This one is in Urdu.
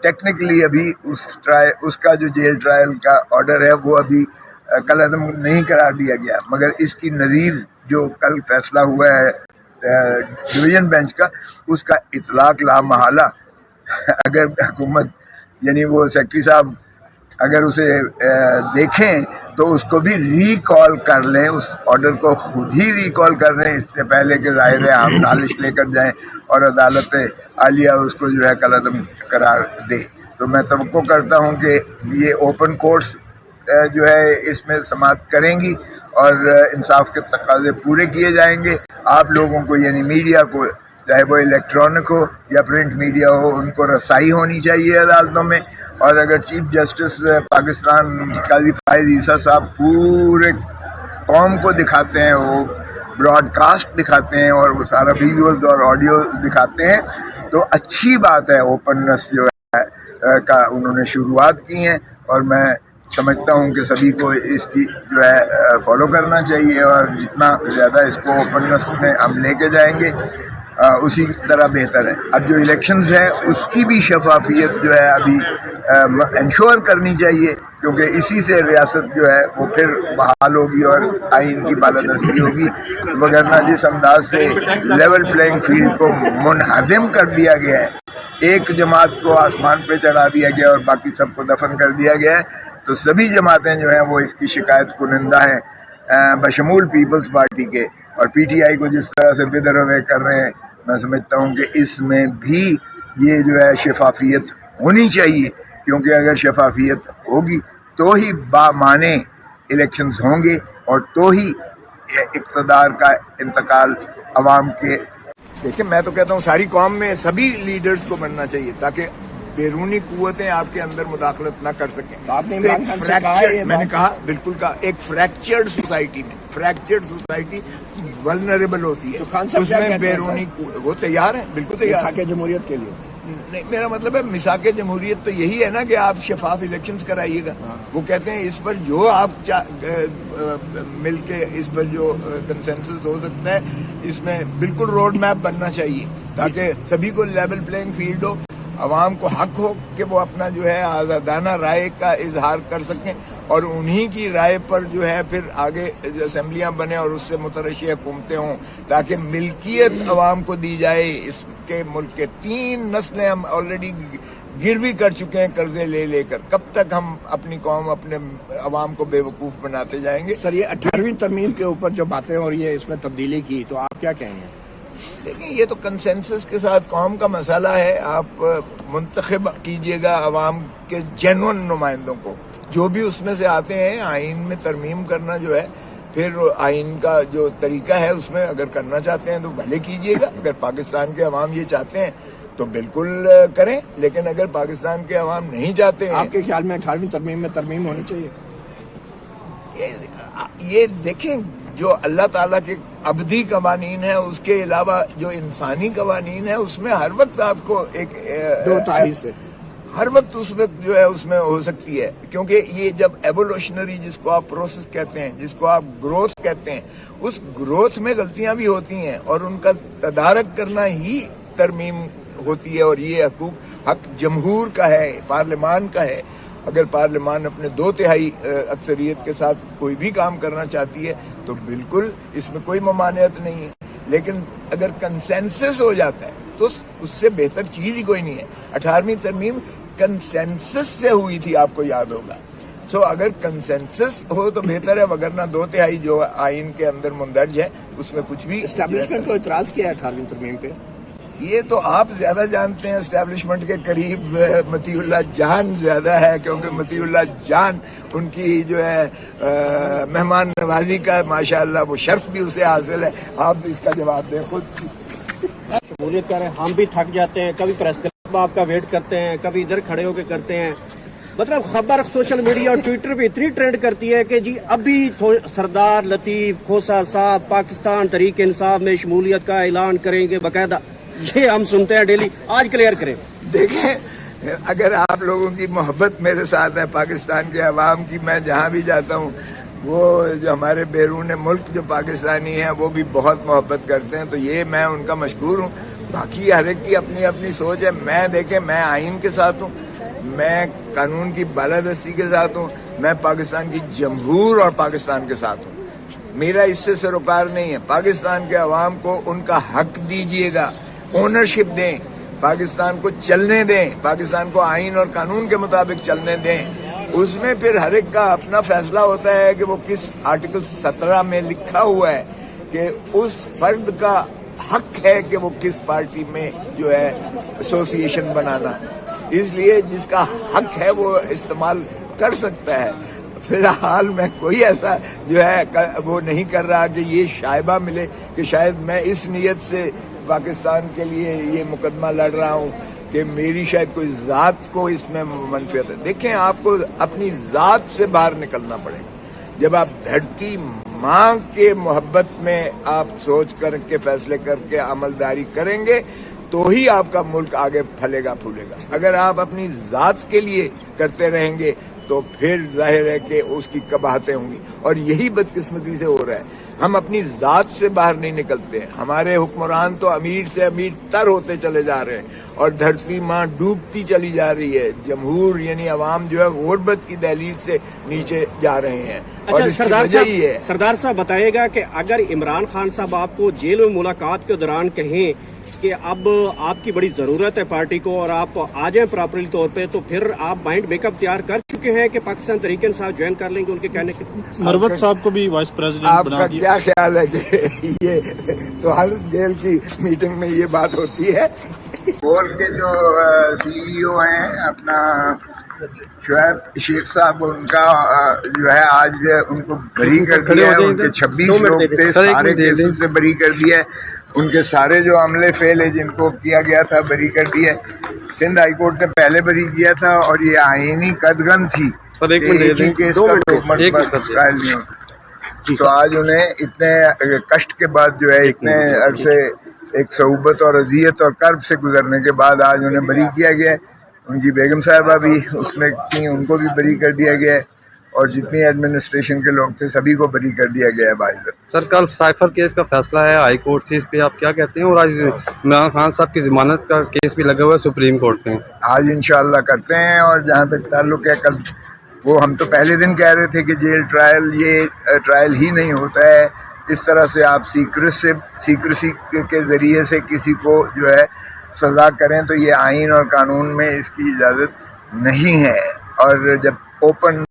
ٹیکنیکلی ابھی اس کا جو جیل ٹرائل کا آرڈر ہے وہ ابھی کالعدم نہیں قرار دیا گیا، مگر اس کی نظیر جو کل فیصلہ ہوا ہے ڈویژن بینچ کا، اس کا اطلاق لامحالہ اگر حکومت یعنی وہ سیکرٹری صاحب اگر اسے دیکھیں تو اس کو بھی ریکال کر لیں، اس آرڈر کو خود ہی ریکال کر لیں اس سے پہلے کہ ظاہر ہے ہم نالش لے کر جائیں اور عدالت عالیہ اس کو جو ہے کالعدم قرار دے۔ تو میں توقع کرتا ہوں کہ یہ اوپن کورٹس جو ہے اس میں سماعت کریں گی اور انصاف کے تقاضے پورے کیے جائیں گے۔ آپ لوگوں کو یعنی میڈیا کو، چاہے وہ الیکٹرانک ہو یا پرنٹ میڈیا ہو، ان کو رسائی ہونی چاہیے عدالتوں میں۔ اور اگر چیف جسٹس پاکستان قاضی فائز عیسیٰ صاحب پورے قوم کو دکھاتے ہیں، وہ براڈ کاسٹ دکھاتے ہیں اور وہ سارا ویژولز اور آڈیو دکھاتے ہیں، تو اچھی بات ہے۔ اوپننس جو ہے کا انہوں نے شروعات کی ہیں اور میں سمجھتا ہوں کہ سبھی کو اس کی جو ہے فالو کرنا چاہیے، اور جتنا زیادہ اس کو اوپننس میں ہم لے کے جائیں گے اسی طرح بہتر ہے۔ اب جو الیکشنز ہیں اس کی بھی شفافیت جو ہے ابھی انشور کرنی چاہیے، کیونکہ اسی سے ریاست جو ہے وہ پھر بحال ہوگی اور آئین کی بالادستی ہوگی، وگرنہ جس انداز سے لیول پلینگ فیلڈ کو منہدم کر دیا گیا ہے، ایک جماعت کو آسمان پہ چڑھا دیا گیا اور باقی سب کو دفن کر دیا گیا ہے، تو سبھی جماعتیں جو ہیں وہ اس کی شکایت کنندہ ہیں، بشمول پیپلز پارٹی کے، اور پی ٹی آئی کو جس طرح سے بدر ہوئے کر رہے ہیں۔ میں سمجھتا ہوں کہ اس میں بھی یہ جو ہے شفافیت ہونی چاہیے، کیونکہ اگر شفافیت ہوگی تو ہی بامعنی الیکشنز ہوں گے اور تو ہی اقتدار کا انتقال عوام کے۔ دیکھیں میں تو کہتا ہوں ساری قوم میں سبھی لیڈرز کو بننا چاہیے تاکہ بیرونی قوتیں آپ کے اندر مداخلت نہ کر سکیں۔ میں نے کہا بالکل کہا، ایک فریکچرڈ سوسائٹی میں فریکچرڈ سوسائٹی ولنریبل ہوتی ہے، اس میں بیرونی وہ تیار ہیں، بالکل تیار ہیں جمہوریت کے لیے۔ نہیں، میرا مطلب ہے مساق جمہوریت تو یہی ہے نا کہ آپ شفاف الیکشنز کرائیے گا۔ وہ کہتے ہیں اس پر جو آپ مل کے اس پر جو کنسنسس ہو سکتا ہے، اس میں بالکل روڈ میپ بننا چاہیے تاکہ سبھی کو لیول پلینگ فیلڈ ہو، عوام کو حق ہو کہ وہ اپنا جو ہے آزادانہ رائے کا اظہار کر سکیں، اور انہی کی رائے پر جو ہے پھر آگے اسمبلیاں بنے اور اس سے مترشح حکومتیں ہوں، تاکہ ملکیت عوام کو دی جائے۔ اس کے ملک کے 3 نسلیں ہم آلریڈی گروی کر چکے ہیں قرضے لے لے کر، کب تک ہم اپنی قوم اپنے عوام کو بے وقوف بناتے جائیں گے؟ سر، یہ 18ویں ترمیم کے اوپر جو باتیں ہو رہی ہے، اس میں تبدیلی کی، تو آپ کیا کہیں گے؟ دیکھیں یہ تو کنسنسس کے ساتھ قوم کا مسئلہ ہے، آپ منتخب کیجئے گا عوام کے جینون نمائندوں کو، جو بھی اس میں سے آتے ہیں۔ آئین میں ترمیم کرنا جو ہے، پھر آئین کا جو طریقہ ہے اس میں اگر کرنا چاہتے ہیں تو بھلے کیجئے گا، اگر پاکستان کے عوام یہ چاہتے ہیں تو بالکل کریں، لیکن اگر پاکستان کے عوام نہیں چاہتے ہیں۔ آپ کے خیال میں 18ویں ترمیم میں ترمیم ہونی چاہیے؟ یہ دیکھیں جو اللہ تعالیٰ کے ابدی قوانین ہیں، اس کے علاوہ جو انسانی قوانین ہیں، اس میں ہر وقت آپ کو ایک 2 تاریخ سے ہر وقت اس وقت جو ہے اس میں ہو سکتی ہے، کیونکہ یہ جب ایوولوشنری جس کو آپ پروسیس کہتے ہیں، جس کو آپ گروتھ کہتے ہیں، اس گروتھ میں غلطیاں بھی ہوتی ہیں اور ان کا تدارک کرنا ہی ترمیم ہوتی ہے، اور یہ حق جمہور کا ہے، پارلیمان کا ہے۔ اگر پارلیمان اپنے 2/3 اکثریت کے ساتھ کوئی بھی کام کرنا چاہتی ہے تو بالکل اس میں کوئی ممانعت نہیں ہے، لیکن اگر کنسنسس ہو جاتا ہے تو اس سے بہتر چیز ہی کوئی نہیں ہے۔ 18ویں ترمیم کنسنسس سے ہوئی تھی، آپ کو یاد ہوگا۔ اگر کنسنسس ہو تو بہتر ہے، وگرنہ 2/3 جو آئین کے اندر مندرج ہے اس میں کچھ بھی۔ اسٹیبلشمنٹ کو اعتراض کیا ہے 18ویں ترمیم پہ؟ یہ تو آپ زیادہ جانتے ہیں، اسٹیبلشمنٹ کے قریب مطیع اللہ جان زیادہ ہے، کیونکہ مطیع اللہ جان ان کی جو ہے مہمان نوازی کا ماشاءاللہ وہ شرف بھی اسے حاصل ہے۔ آپ اس کا جواب دیں خود۔ شمولیت کر رہے ہیں، ہم بھی تھک جاتے ہیں، کبھی پریس کلب آپ کا ویٹ کرتے ہیں، کبھی ادھر کھڑے ہو کے کرتے ہیں، مطلب خبر سوشل میڈیا اور ٹویٹر پہ اتنی ٹرینڈ کرتی ہے کہ جی ابھی سردار لطیف کھوسہ صاحب پاکستان تحریک انصاف میں شمولیت کا اعلان کریں گے باقاعدہ، یہ ہم سنتے ہیں ڈیلی۔ آج کلیئر کریں۔ دیکھیں اگر آپ لوگوں کی محبت میرے ساتھ ہے، پاکستان کے عوام کی، میں جہاں بھی جاتا ہوں وہ جو ہمارے بیرون ملک جو پاکستانی ہیں وہ بھی بہت محبت کرتے ہیں، تو یہ میں ان کا مشکور ہوں۔ باقی ہر ایک کی اپنی اپنی سوچ ہے. میں آئین کے ساتھ ہوں, میں قانون کی بالادستی کے ساتھ ہوں, میں پاکستان کی جمہور اور پاکستان کے ساتھ ہوں. میرا اس سے سروکار نہیں ہے. پاکستان کے عوام کو ان کا حق دیجیے گا, اونرشپ دیں, پاکستان کو چلنے دیں, پاکستان کو آئین اور قانون کے مطابق چلنے دیں. اس میں پھر ہر ایک کا اپنا فیصلہ ہوتا ہے کہ وہ کس آرٹیکل 17 میں لکھا ہوا ہے کہ اس فرد کا حق ہے کہ وہ کس پارٹی میں جو ہے ایسوسیشن بنانا. اس لیے جس کا حق ہے وہ استعمال کر سکتا ہے. فی الحال میں کوئی ایسا جو ہے وہ نہیں کر رہا کہ یہ شائبہ ملے کہ شاید میں اس نیت سے پاکستان کے لیے یہ مقدمہ لڑ رہا ہوں کہ میری شاید کوئی ذات کو اس میں منفیت ہے. دیکھیں, آپ کو اپنی ذات سے باہر نکلنا پڑے گا. جب آپ دھرتی ماں کے محبت میں آپ سوچ کر کے فیصلے کر کے عملداری کریں گے تو ہی آپ کا ملک آگے پھلے گا پھولے گا. اگر آپ اپنی ذات کے لیے کرتے رہیں گے تو پھر ظاہر ہے کہ اس کی قباحتیں ہوں گی, اور یہی بدقسمتی سے ہو رہا ہے. ہم اپنی ذات سے باہر نہیں نکلتے. ہمارے حکمران تو امیر سے امیر تر ہوتے چلے جا رہے ہیں اور دھرتی ماں ڈوبتی چلی جا رہی ہے. جمہور یعنی عوام جو ہے غربت کی دہلیز سے نیچے جا رہے ہیں, اور اس کی وجہ ہی ہے. سردار صاحب بتائیے گا کہ اگر عمران خان صاحب آپ کو جیل میں ملاقات کے دوران کہیں کہ اب آپ کی بڑی ضرورت ہے پارٹی کو اور آپ آ جائیں پراپرلی طور پہ, تو پھر آپ مائنڈ میک اپ تیار کر چکے ہیں کہ پاکستان تحریک انصاف جوائن کر لیں گے ان کے کہنے کے؟ مروت صاحب کو بھی وائس پریزیڈنٹ آپ بنا کا دیا. کیا خیال ہے کہ یہ تو ہر جیل کی میٹنگ میں یہ بات ہوتی ہے؟ بول کے جو سی ای او ہیں اپنا شعیب شیخ صاحب, ان کا جو ہے آج ان کو بری کر دیا ہے. ان کے 26 لوگ تھے, سارے کیسز سے بری کر دیا ہے. ان کے سارے جو عملے فیل ہے جن کو کیا گیا تھا بری کر دیا ہے. سندھ ہائی کورٹ نے پہلے بری کیا تھا, اور یہ آئینی قدغن تھی کہ ایک ہی کیس کا 2 مرتبہ ٹرائل نہیں ہو سکتا. تو آج انہیں اتنے کشٹ کے بعد جو ہے اتنے عرصے ایک صعوبت اور اذیت اور کرب سے گزرنے کے بعد آج انہیں بری کیا گیا ہے. ان کی بیگم صاحبہ بھی اس میں تھیں, ان کو بھی بری کر دیا گیا ہے, اور جتنی ایڈمنسٹریشن کے لوگ تھے سبھی کو بری کر دیا گیا ہے باعزت. سر, کل سائفر کیس کا فیصلہ ہے ہائی کورٹ سے, اس پہ آپ کیا کہتے ہیں؟ اور آج عمران خان صاحب کی ضمانت کا کیس بھی لگا ہوا ہے سپریم کورٹ میں. آج انشاءاللہ کرتے ہیں. اور جہاں تک تعلق ہے, کل وہ ہم تو پہلے دن کہہ رہے تھے کہ جیل ٹرائل یہ ٹرائل ہی نہیں ہوتا ہے. اس طرح سے آپ سیکریسی کے ذریعے سے کسی کو جو ہے سزا کریں تو یہ آئین اور قانون میں اس کی اجازت نہیں ہے. اور جب اوپن